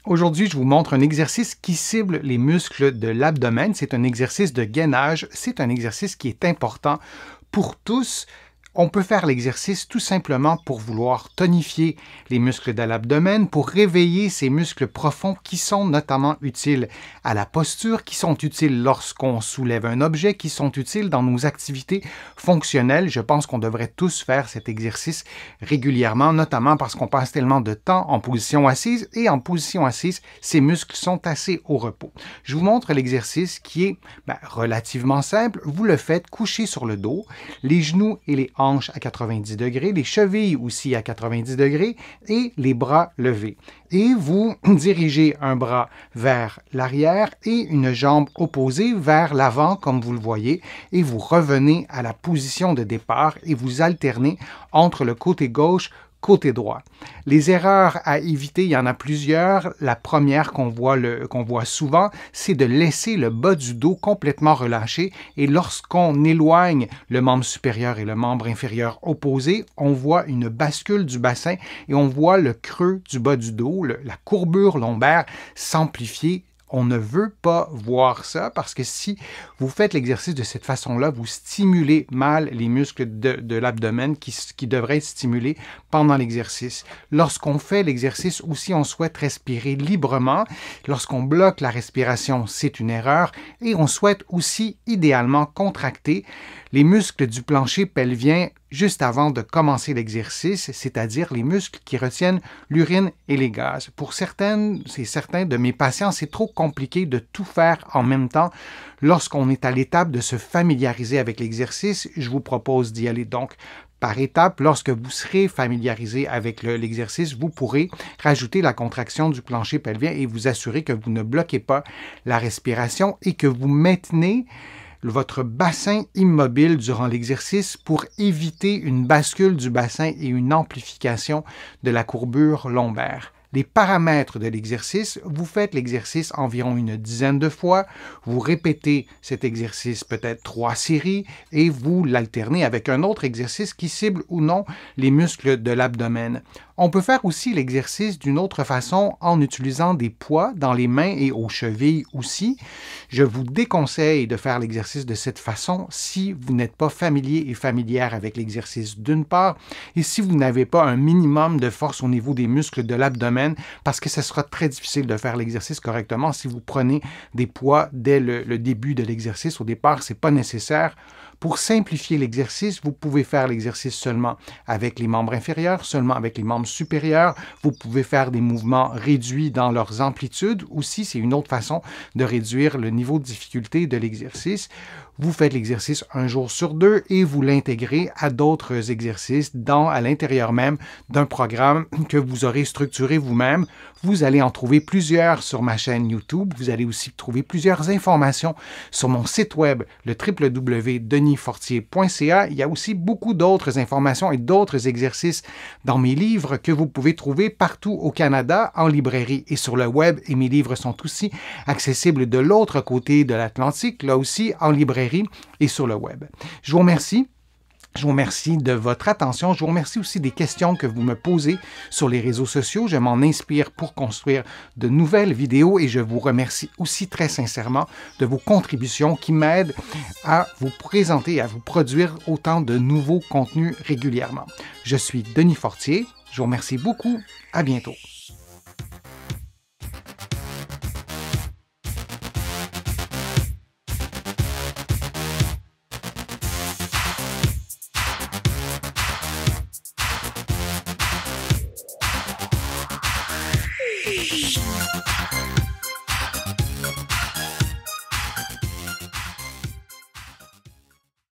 Aujourd'hui, je vous montre un exercice qui cible les muscles de l'abdomen. C'est un exercice de gainage. C'est un exercice qui est important pour tous. On peut faire l'exercice tout simplement pour vouloir tonifier les muscles de l'abdomen, pour réveiller ces muscles profonds qui sont notamment utiles à la posture, qui sont utiles lorsqu'on soulève un objet, qui sont utiles dans nos activités fonctionnelles. Je pense qu'on devrait tous faire cet exercice régulièrement, notamment parce qu'on passe tellement de temps en position assise et en position assise, ces muscles sont assez au repos. Je vous montre l'exercice qui est relativement simple. Vous le faites couché sur le dos, les genoux et les hanches à 90 degrés, les chevilles aussi à 90 degrés et les bras levés. Et vous dirigez un bras vers l'arrière et une jambe opposée vers l'avant comme vous le voyez et vous revenez à la position de départ et vous alternez entre le côté gauche côté droit. Les erreurs à éviter, il y en a plusieurs. La première qu'on voit souvent, c'est de laisser le bas du dos complètement relâché et lorsqu'on éloigne le membre supérieur et le membre inférieur opposé, on voit une bascule du bassin et on voit le creux du bas du dos, la courbure lombaire s'amplifier. On ne veut pas voir ça parce que si vous faites l'exercice de cette façon-là, vous stimulez mal les muscles de l'abdomen qui devraient être stimulés pendant l'exercice. Lorsqu'on fait l'exercice aussi, on souhaite respirer librement. Lorsqu'on bloque la respiration, c'est une erreur. Et on souhaite aussi idéalement contracter les muscles du plancher pelvien juste avant de commencer l'exercice, c'est-à-dire les muscles qui retiennent l'urine et les gaz. Pour certains de mes patients, c'est trop compliqué de tout faire en même temps. Lorsqu'on est à l'étape de se familiariser avec l'exercice, je vous propose d'y aller donc par étapes. Lorsque vous serez familiarisé avec l'exercice, vous pourrez rajouter la contraction du plancher pelvien et vous assurer que vous ne bloquez pas la respiration et que vous maintenez votre bassin immobile durant l'exercice pour éviter une bascule du bassin et une amplification de la courbure lombaire. Les paramètres de l'exercice, vous faites l'exercice environ une dizaine de fois, vous répétez cet exercice peut-être 3 séries et vous l'alternez avec un autre exercice qui cible ou non les muscles de l'abdomen. On peut faire aussi l'exercice d'une autre façon en utilisant des poids dans les mains et aux chevilles aussi. Je vous déconseille de faire l'exercice de cette façon si vous n'êtes pas familier et familière avec l'exercice d'une part et si vous n'avez pas un minimum de force au niveau des muscles de l'abdomen parce que ce sera très difficile de faire l'exercice correctement si vous prenez des poids dès le début de l'exercice. Au départ, ce n'est pas nécessaire. Pour simplifier l'exercice, vous pouvez faire l'exercice seulement avec les membres inférieurs, seulement avec les membres supérieurs. Vous pouvez faire des mouvements réduits dans leurs amplitudes. Aussi, c'est une autre façon de réduire le niveau de difficulté de l'exercice. Vous faites l'exercice un jour sur 2 et vous l'intégrez à d'autres exercices à l'intérieur même d'un programme que vous aurez structuré vous-même. Vous allez en trouver plusieurs sur ma chaîne YouTube. Vous allez aussi trouver plusieurs informations sur mon site web, le www.denisfortier.ca. Il y a aussi beaucoup d'autres informations et d'autres exercices dans mes livres que vous pouvez trouver partout au Canada, en librairie et sur le web. Et mes livres sont aussi accessibles de l'autre côté de l'Atlantique, là aussi en librairie et sur le web. Je vous remercie. Je vous remercie de votre attention. Je vous remercie aussi des questions que vous me posez sur les réseaux sociaux. Je m'en inspire pour construire de nouvelles vidéos et je vous remercie aussi très sincèrement de vos contributions qui m'aident à vous présenter, à vous produire autant de nouveaux contenus régulièrement. Je suis Denis Fortier. Je vous remercie beaucoup. À bientôt.